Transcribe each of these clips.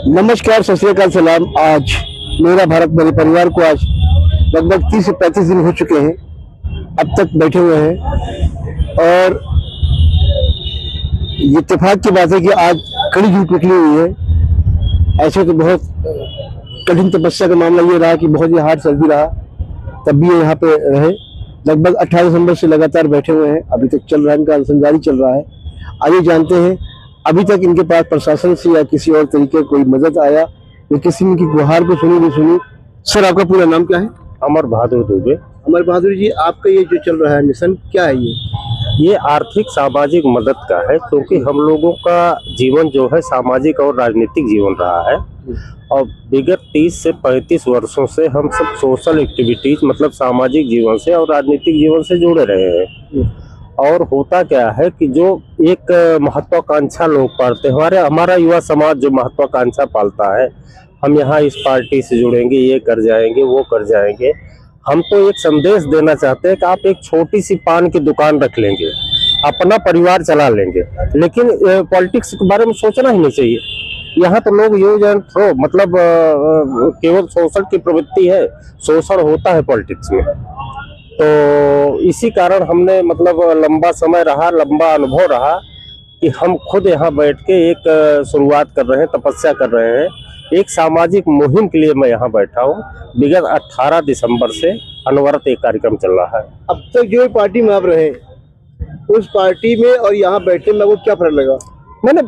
नमस्कार, सत श्री अकाल, सलाम। आज मेरा भारत मेरे परिवार को आज लगभग 30 से 35 दिन हो चुके हैं अब तक बैठे हुए हैं। और ये इत्तेफाक की बात है कि आज कड़ी धूप निकली हुई है। ऐसे तो बहुत कठिन तपस्या का मामला ये रहा कि बहुत ही हार्ड सर्दी रहा, तब भी ये यहाँ पे रहे। लगभग 18 दिसंबर से लगातार बैठे हुए हैं, अभी तक चल रहा है, इनका अनशन जारी चल रहा है। आइए जानते हैं अभी तक इनके पास प्रशासन से या किसी और तरीके कोई मदद आया या किसी की गुहार को सुनी नहीं सुनी। सर, आपका पूरा नाम क्या है? अमर बहादुर दुबे। अमर बहादुर जी, आपका ये जो चल रहा है मिशन क्या है? ये आर्थिक सामाजिक मदद का है, क्योंकि हम लोगों का जीवन जो है सामाजिक और राजनीतिक जीवन रहा है। और विगत 30 से 35 वर्षों से हम सब सोशल एक्टिविटीज मतलब सामाजिक जीवन से और राजनीतिक जीवन से जुड़े रहे हैं। और होता क्या है कि जो एक महत्वाकांक्षा लोग पालते हैं, हमारा युवा समाज जो महत्वाकांक्षा पालता है, हम यहाँ इस पार्टी से जुड़ेंगे, ये कर जाएंगे, वो कर जाएंगे। हम तो एक संदेश देना चाहते हैं कि आप एक छोटी सी पान की दुकान रख लेंगे, अपना परिवार चला लेंगे, लेकिन पॉलिटिक्स के बारे में सोचना ही नहीं चाहिए। यहाँ तो लोग यूज एंड थ्रो मतलब केवल शोषण की प्रवृत्ति है, शोषण होता है पॉलिटिक्स में। तो इसी कारण हमने मतलब लंबा समय रहा, लंबा अनुभव रहा कि हम खुद यहाँ बैठ के एक शुरुआत कर रहे हैं, तपस्या कर रहे हैं। एक सामाजिक मुहिम के लिए मैं यहाँ बैठा हूँ। विगत 18 दिसंबर से अनवरत एक कार्यक्रम चल रहा है। अब तक जो पार्टी में आप रहे, उस पार्टी में और यहाँ बैठने में वो क्या फर्क लगा? मैंने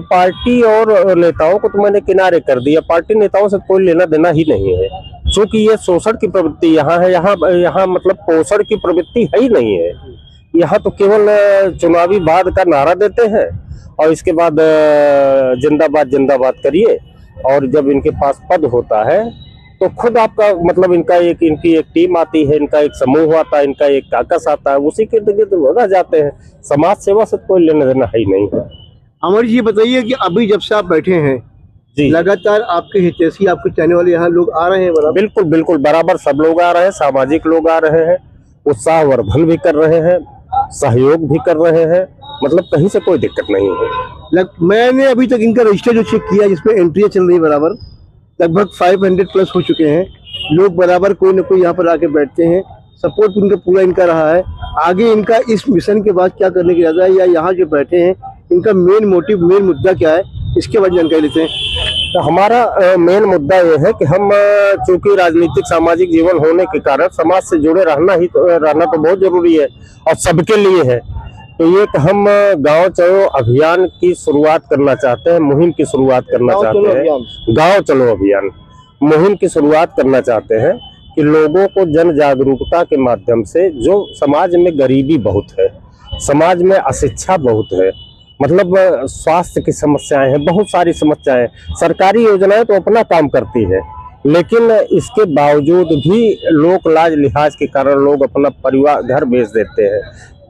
पार्टी और नेताओं को तो मैंने किनारे कर दिया। पार्टी नेताओं से कोई लेना देना ही नहीं है, क्योंकि ये शोषण की प्रवृत्ति यहाँ है। यहाँ मतलब पोषण की प्रवृत्ति है ही नहीं है। यहाँ तो केवल चुनावी वाद का नारा देते हैं और इसके बाद जिंदाबाद जिंदाबाद करिए। और जब इनके पास पद होता है तो खुद आपका मतलब इनकी एक टीम आती है, इनका एक समूह आता है, इनका एक काकस आता है, उसी के इर्द गिर्द रह जाते हैं। समाज सेवा से कोई लेना देना है ही नहीं है। अमर जी, बताइए कि अभी जब से आप बैठे हैं जी, लगातार आपके हितैषी, आपके चाहने वाले यहाँ लोग आ रहे हैं बराबर? बिल्कुल बिल्कुल बराबर सब लोग आ रहे हैं, सामाजिक लोग आ रहे हैं, उत्साहवर्धन भी कर रहे हैं, सहयोग भी कर रहे हैं, मतलब कहीं से कोई दिक्कत नहीं है। मैंने अभी तक इनका रजिस्टर जो चेक किया, जिसमें एंट्रियाँ चल रही बराबर, लगभग 500 प्लस हो चुके हैं लोग। बराबर कोई ना कोई यहाँ पर आके बैठते हैं, सपोर्ट उनका पूरा इनका रहा है। आगे इनका इस मिशन के बाद क्या करने की इरादा है, या यहाँ जो बैठे हैं इनका मेन मोटिव, मेन मुद्दा क्या है, इसके बाद जानकारी लेते हैं। तो हमारा मेन मुद्दा ये है कि हम चूंकि राजनीतिक सामाजिक जीवन होने के कारण समाज से जुड़े रहना तो बहुत जरूरी है और सबके लिए है। तो ये कि हम गांव चलो अभियान की शुरुआत करना चाहते हैं, मुहिम की शुरुआत करना चाहते हैं। गांव चलो अभियान मुहिम की शुरुआत करना चाहते हैं कि लोगों को जन जागरूकता के माध्यम से, जो समाज में गरीबी बहुत है, समाज में अशिक्षा बहुत है, मतलब स्वास्थ्य की समस्याएं हैं, बहुत सारी समस्याएं। सरकारी योजनाएं तो अपना काम करती है, लेकिन इसके बावजूद भी लोक लाज लिहाज के कारण लोग अपना परिवार घर बेच देते हैं,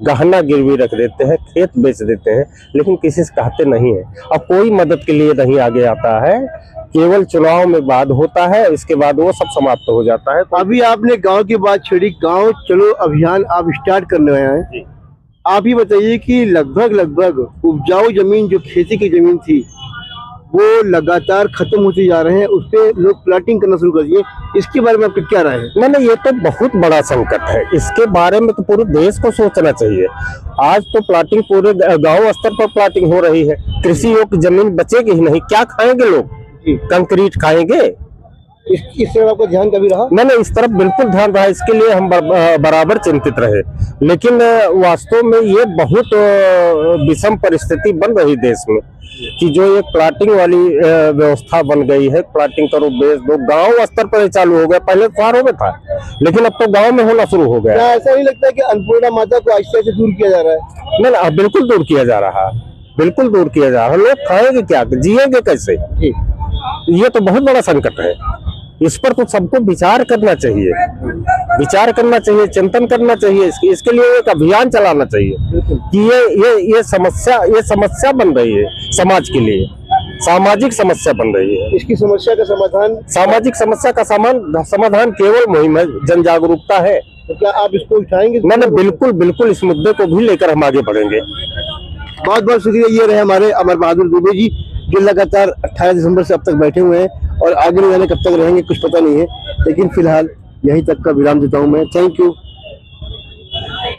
गहना गिरवी रख देते हैं, खेत बेच देते हैं, लेकिन किसी से कहते नहीं है। अब कोई मदद के लिए नहीं आगे आता है, केवल चुनाव में बाद होता है, इसके बाद वो सब समाप्त हो जाता है। अभी आपने गांव की बात छेड़ी, गांव चलो अभियान आप स्टार्ट करने आए हैं। आप ही बताइए कि लगभग उपजाऊ जमीन, जो खेती की जमीन थी, वो लगातार खत्म होती जा रहे हैं, उस पर लोग प्लाटिंग करना शुरू कर दिए। इसके बारे में आपका क्या राय है? नहीं, ये तो बहुत बड़ा संकट है। इसके बारे में तो पूरे देश को सोचना चाहिए। आज तो प्लाटिंग पूरे गांव स्तर पर प्लाटिंग हो रही है। कृषि योग्य जमीन बचेगी ही नहीं, क्या खाएंगे लोग? कंक्रीट खाएंगे। इस तरफ आपका ध्यान कभी रहा? मैंने इस तरफ बिल्कुल ध्यान रहा, इसके लिए हम बराबर चिंतित रहे। लेकिन वास्तव में ये बहुत विषम परिस्थिति बन रही देश में कि जो एक प्लाटिंग वाली व्यवस्था बन गई है, प्लाटिंग करो बेच दो, गांव स्तर पर चालू हो गया। पहले शहरों में था, लेकिन अब तो गांव में होना शुरू हो गया। ऐसा नहीं लगता कि अन्नपूर्णा माता को आहिस्ते से दूर किया जा रहा है? नहीं, बिल्कुल दूर किया जा रहा है, बिल्कुल दूर किया जा रहा है। लोग खाएंगे क्या, जिएंगे कैसे? ये तो बहुत बड़ा संकट है। इस पर तो सबको विचार करना चाहिए, चिंतन करना चाहिए। इसके लिए एक अभियान चलाना चाहिए कि ये समस्या बन रही है समाज के लिए, सामाजिक समस्या बन रही है। इसकी समस्या का समाधान, सामाजिक समस्या का समाधान केवल मुहिम है, जन जागरूकता है। तो क्या आप इसको उठाएंगे? मैंने बिल्कुल इस मुद्दे को भी लेकर हम आगे बढ़ेंगे। बहुत बहुत शुक्रिया। ये रहे हमारे अमर बहादुर दुबे जी, जो लगातार 18 दिसंबर से अब तक बैठे हुए हैं और आगे नहीं जाने कब तक रहेंगे कुछ पता नहीं है, लेकिन फिलहाल यहीं तक का विराम देता हूं मैं। Thank you.